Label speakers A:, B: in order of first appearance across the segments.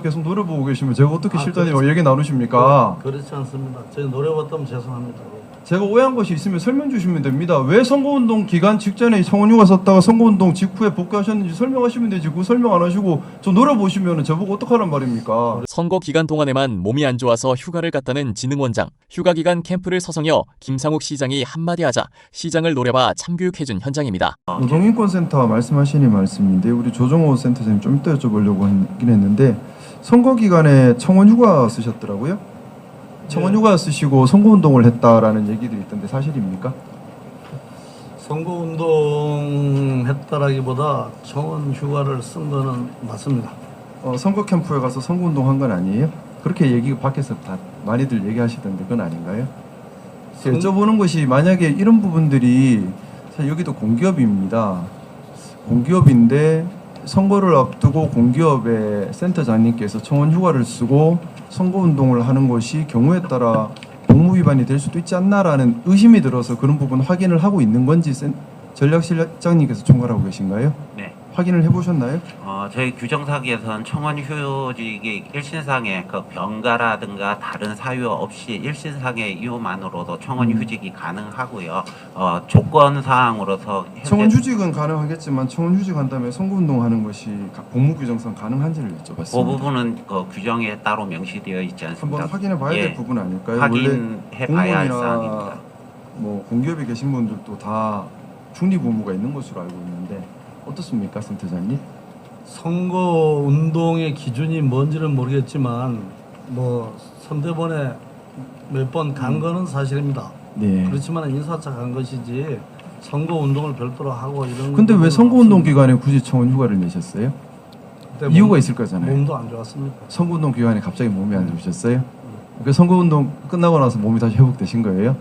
A: 계속 노려보고 계시면 제가 어떻게 실장님과 얘기 나누십니까?
B: 그렇지 않습니다. 제가 노려봤다면 죄송합니다.
A: 제가 오해한 것이 있으면 설명 주시면 됩니다. 왜 선거운동 기간 직전에 청원휴가 썼다가 선거운동 직후에 복귀하셨는지 설명하시면 되지, 그거 설명 안 하시고 저 노려보시면 저보고 어떡하란 말입니까?
C: 선거 기간 동안에만 몸이 안 좋아서 휴가를 갔다는 진흥원장. 휴가 기간 캠프를 서성여 김상욱 시장이 한마디 하자 시장을 노려봐 참교육해준 현장입니다.
A: 노동인권센터 말씀하시니 말씀인데 우리 조정호 센터장님 좀 이따 여쭤보려고 하긴 했는데 선거 기간에 청원휴가 쓰셨더라고요? 청원휴가 쓰시고 선거운동을 했다라는 얘기들이 있던데 사실입니까?
B: 선거운동 했다라기보다 청원 휴가를 쓴 거는 맞습니다.
A: 선거 캠프에 가서 선거운동 한 건 아니에요? 그렇게 얘기 밖에서 다 많이들 얘기하시던데 그건 아닌가요? 여쭤보는 것이 만약에 이런 부분들이 사실 여기도 공기업입니다. 공기업인데 선거를 앞두고 공기업의 센터장님께서 청원 휴가를 쓰고 선거운동을 하는 것이 경우에 따라 복무 위반이 될 수도 있지 않나라는 의심이 들어서 그런 부분 확인을 하고 있는 건지 전략실장님께서 총괄하고 계신가요?
D: 네.
A: 확인을 해보셨나요?
D: 저희 규정사기에서는 청원휴직이 일신상의 그 병가라든가 다른 사유 없이 일신상의 이유만으로도 청원휴직이 가능하고요. 조건사항으로서
A: 청원휴직은 가능하겠지만 청원휴직 한 다음에 선거운동하는 것이 복무규정상 가능한지를 여쭤봤습니다.
D: 그 부분은 그 규정에 따로 명시되어 있지 않습니다.
A: 한번 확인해 봐야 될 부분 아닐까요?
D: 확인해 봐야 할 사항입니다.
A: 뭐 공기업에 계신 분들도 다 중립 의무가 있는 것으로 알고 있는데 어떻습니까, 센터장님?
B: 선거 운동의 기준이 뭔지는 모르겠지만 뭐 선대본에 몇 번 간 거는 사실입니다.
A: 네.
B: 그렇지만 인사차 간 것이지 선거 운동을 별도로 하고 이런.
A: 근데 왜 선거운동 기간에 굳이 청원 휴가를 내셨어요? 이유가 있을 거잖아요.
B: 몸도 안 좋았습니까?
A: 선거운동 기간에 갑자기 몸이 안 좋으셨어요? 그 선거운동 끝나고 나서 몸이 다시 회복되신 거예요?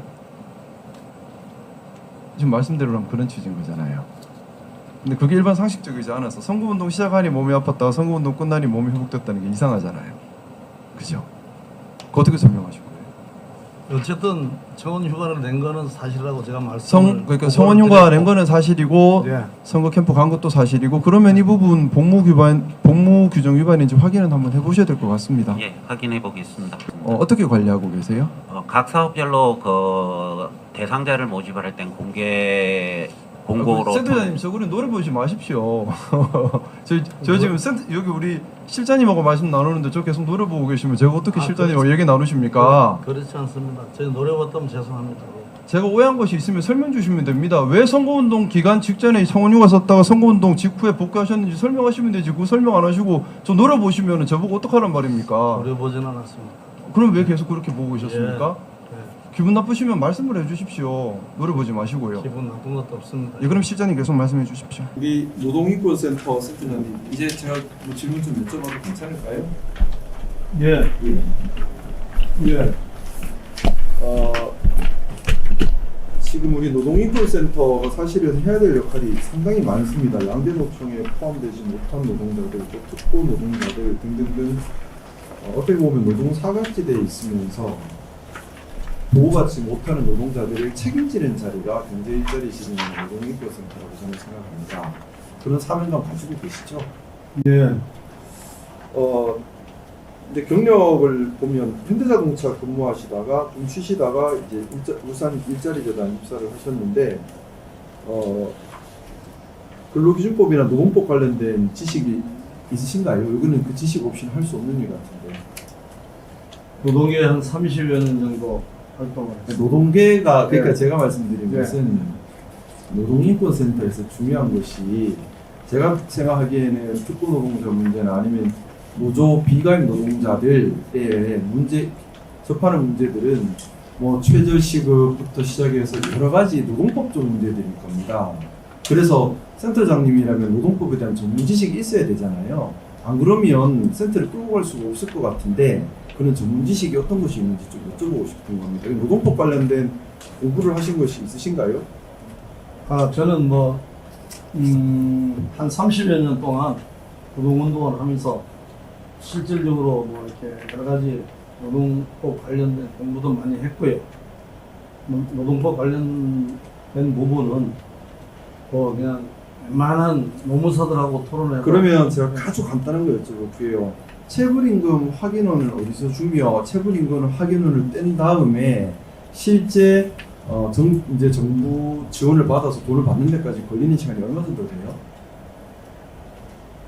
A: 지금 말씀대로라면 그런 취지인 거잖아요. 근데 그게 일반 상식적이지 않아서 선거운동 시작하니 몸이 아팠다가 선거운동 끝나니 몸이 회복됐다는 게 이상하잖아요. 그죠? 그거 어떻게 설명하실 거예요?
B: 어쨌든 청원 휴가를 낸 거는 사실이라고 제가 말씀을.
A: 그러니까 청원 휴가 낸 거는 사실이고
B: 예.
A: 선거 캠프 간 것도 사실이고 그러면 이 부분 복무 규정 위반인지 확인은 한번 해보셔야 될 것 같습니다.
D: 예, 확인해 보겠습니다.
A: 어떻게 관리하고 계세요?
D: 각 사업별로 그 대상자를 모집할 땐 공고로
A: 센터장님 저 그래 노래 보지 마십시오. 저 지금 여기 우리 실장님하고 말씀 나누는데 저 계속 노래 보고 계시면 제가 어떻게 실장님하고 얘기 나누십니까?
B: 그렇지 않습니다. 제가 노려봤다면 죄송합니다.
A: 제가 오해한 것이 있으면 설명 주시면 됩니다. 왜 선거운동 기간 직전에 청원휴가 썼다가 선거운동 직후에 복귀하셨는지 설명하시면 되지, 그거 설명 안 하시고 저 노래 보시면 저보고 어떡하란 말입니까?
B: 노려보진 않았습니다.
A: 그럼 왜 계속 그렇게 보고 계셨습니까?
B: 예.
A: 기분 나쁘시면 말씀을 해주십시오. 노래 보지 마시고요.
B: 기분 나쁜 것도 없습니다.
A: 예, 그럼 실장님 계속 말씀해 주십시오.
E: 우리 노동인권센터 센터장님, 이제 제가 뭐 질문 좀 여쭤봐도 괜찮을까요?
B: 예. 예.
E: 지금 우리 노동인권센터가 사실은 해야 될 역할이 상당히 많습니다. 양대노총에 포함되지 못한 노동자들, 또 특보 노동자들 등등등 어떻게 보면 노동 사각지대에 있으면서 보호받지 못하는 노동자들을 책임지는 자리가 경제 일자리 지금 노동인권센터라고 저는 생각합니다. 그런 사명감 가지고 계시죠?
B: 예.
E: 이제 경력을 보면 현대자동차 근무하시다가 좀 쉬시다가 이제 울산 일자리재단 입사를 하셨는데 근로기준법이나 노동법 관련된 지식이 있으신가요? 이거는 그 지식 없이는 할 수 없는 일 같은데.
B: 노동계 한 30여 년 정도 활동을 했습니다.
E: 노동계가 그러니까
B: 네.
E: 제가 말씀드린
B: 네.
E: 것은 노동인권센터에서 중요한 것이 제가 생각하기에는 특고 노동자 문제나 아니면 노조 비가입 노동자들의 문제 접하는 문제들은 뭐 최저 시급부터 시작해서 여러 가지 노동법적 문제들일 겁니다. 그래서 센터장님이라면 노동법에 대한 전문 지식이 있어야 되잖아요. 안 그러면 센터를 끌고 갈 수가 없을 것 같은데 그런 전문 지식이 어떤 것이 있는지 좀 여쭤보고 싶은 겁니다. 노동법 관련된 공부를 하신 것이 있으신가요?
B: 저는 뭐 한 30여 년 동안 노동운동을 하면서 실질적으로 뭐 이렇게 여러 가지 노동법 관련된 공부도 많이 했고요. 노동법 관련된 부분은 뭐 그냥 웬만한 노무사들하고 토론해서.
E: 그러면 제가 아주 간단한 거 여쭤볼게요. 체불임금 확인원을 어디서 주며 체불임금 확인원을 뗀 다음에 실제 이제 정부 지원을 받아서 돈을 받는 데까지 걸리는 시간이 얼마 정도 돼요?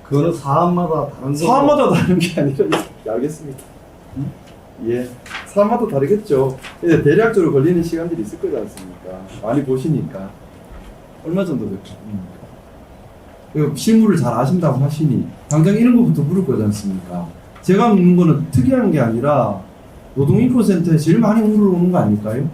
B: 그거는 사안마다 다른 거.
E: 사안마다 다른 게 아니라 알겠습니다. 예, 사안마다 다르겠죠. 근데 대략적으로 걸리는 시간들이 있을 거지 않습니까? 많이 보시니까 얼마 정도 될까? 실무를 잘 아신다고 하시니 당장 이런 것부터 물을 거지 않습니까? 제가 묻는 거는 특이한 게 아니라 노동인권센터에 제일 많이 물어오는 거 아닐까요?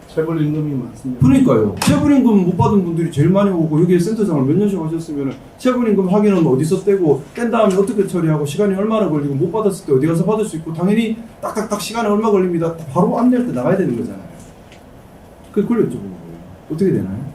B: 체불임금이 많습니다.
E: 그러니까요. 체불임금 못 받은 분들이 제일 많이 오고 여기에 센터장을 몇 년씩 하셨으면 체불임금 확인은 어디서 떼고 뗀 다음에 어떻게 처리하고 시간이 얼마나 걸리고 못 받았을 때 어디 가서 받을 수 있고 당연히 딱딱딱 시간이 얼마 걸립니다. 바로 안내할 때 나가야 되는 거잖아요. 그걸 여쭤보는 거예요. 어떻게 되나요?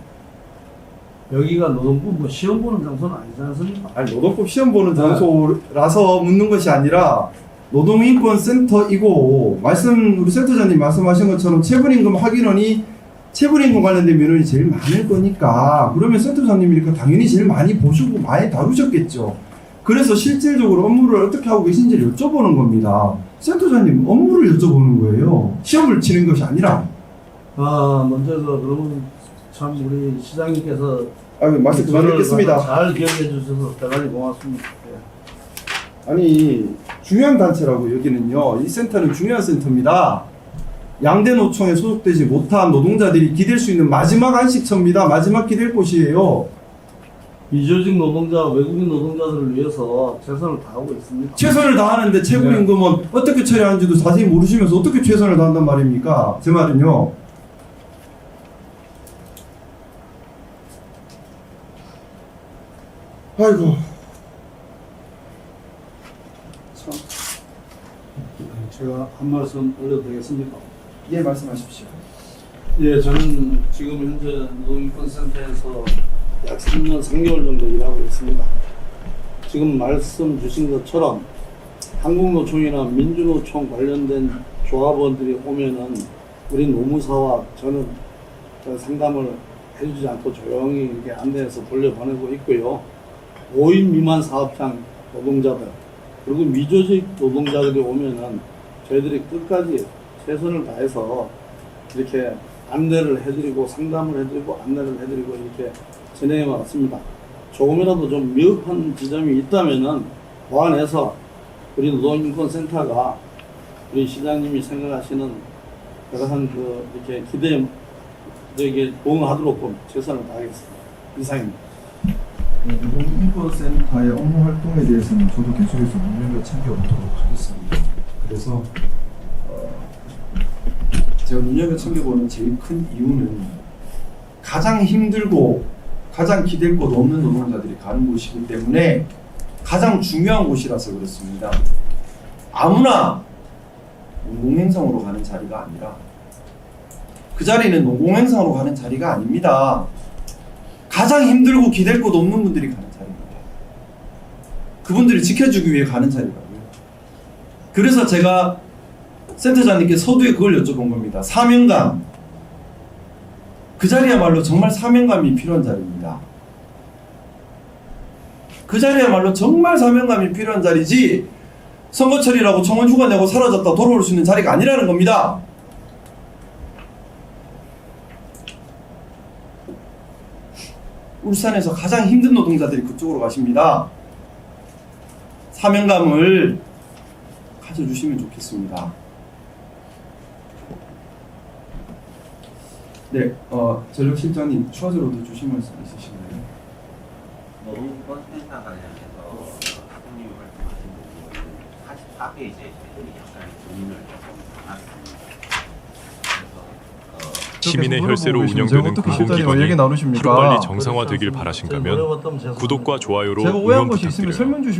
B: 여기가 노동부 뭐 시험 보는 장소는 아니지 않습니까?
E: 아니 노동법 시험 보는 장소라서 묻는 것이 아니라 노동인권센터이고 우리 센터장님 말씀하신 것처럼 체불임금 확인원이 체불임금 관련된 민원이 제일 많을 거니까 그러면 센터장님이니까 당연히 제일 많이 보시고 많이 다루셨겠죠. 그래서 실질적으로 업무를 어떻게 하고 계신지를 여쭤보는 겁니다. 센터장님 업무를 여쭤보는 거예요. 시험을 치는 것이 아니라.
B: 먼저 그러면 참 우리 시장님께서
E: 말씀 그만 듣겠습니다.
B: 잘 기억해 주셔서 대단히 고맙습니다.
E: 아니 중요한 단체라고 여기는요. 이 센터는 중요한 센터입니다. 양대 노총에 소속되지 못한 노동자들이 기댈 수 있는 마지막 안식처입니다. 마지막 기댈 곳이에요.
B: 비조직 노동자, 외국인 노동자들을 위해서 최선을 다하고 있습니다.
E: 최선을 다하는데 체불임금은 어떻게 처리하는지도 자세히 모르시면서 어떻게 최선을 다한단 말입니까? 제 말은요. 아이고. 참.
B: 제가 한 말씀 올려도 되겠습니까?
E: 예, 말씀하십시오.
B: 예, 저는 지금 현재 노동인권센터에서 약 3년 3개월 정도 일하고 있습니다. 지금 말씀 주신 것처럼 한국노총이나 민주노총 관련된 조합원들이 오면은 우리 노무사와 저는 상담을 해주지 않고 조용히 이렇게 안내해서 돌려보내고 있고요. 5인 미만 사업장 노동자들 그리고 미조직 노동자들이 오면은 저희들이 끝까지 최선을 다해서 이렇게 안내를 해드리고 상담을 해드리고 안내를 해드리고 이렇게 진행해 왔습니다. 조금이라도 좀 미흡한 지점이 있다면은 보완해서 우리 노동인권센터가 우리 시장님이 생각하시는 그러한 이렇게 기대에 부응하도록 최선을 다하겠습니다. 이상입니다.
E: 노동인권센터의 업무 활동에 대해서는 저도 계속해서 문명을 챙겨보도록 하겠습니다. 그래서 제가 눈여겨 챙겨보는 제일 큰 이유는 가장 힘들고 가장 기댈 곳 없는 노동자들이 가는 곳이기 때문에 가장 중요한 곳이라서 그렇습니다. 아무나 노동행성으로 가는 자리가 아니라 그 자리는 노동행성으로 가는 자리가 아닙니다. 가장 힘들고 기댈 곳 없는 분들이 가는 자리입니다. 그분들을 지켜주기 위해 가는 자리라고요. 그래서 제가 센터장님께 서두에 그걸 여쭤본 겁니다. 사명감. 그 자리야말로 정말 사명감이 필요한 자리입니다. 그 자리야말로 정말 사명감이 필요한 자리지 선거철이라고 청원 휴가 내고 사라졌다 돌아올 수 있는 자리가 아니라는 겁니다. 울산에서 가장 힘든 노동자들이 그쪽으로 가십니다. 사명감을 가져주시면 좋겠습니다. 네, 전력실장님 추가적으로 더 주실 말씀 있으신가요?
D: 노동인권센터 관련해서 사장님이 말씀하신 부분은 44페이지에 약간의 고민을 조금 나눴습니다.
C: 시민의 혈세로
A: 제가
C: 운영되는
A: 어떻게 실장님
C: 공공기관이
A: 얘기 나누십니까?
C: 하루빨리 정상화되길 바라신다면 구독과 좋아요로
A: 제가 오해한
C: 응원
A: 것이 있으면
C: 부탁드려요.
A: 설명 주시면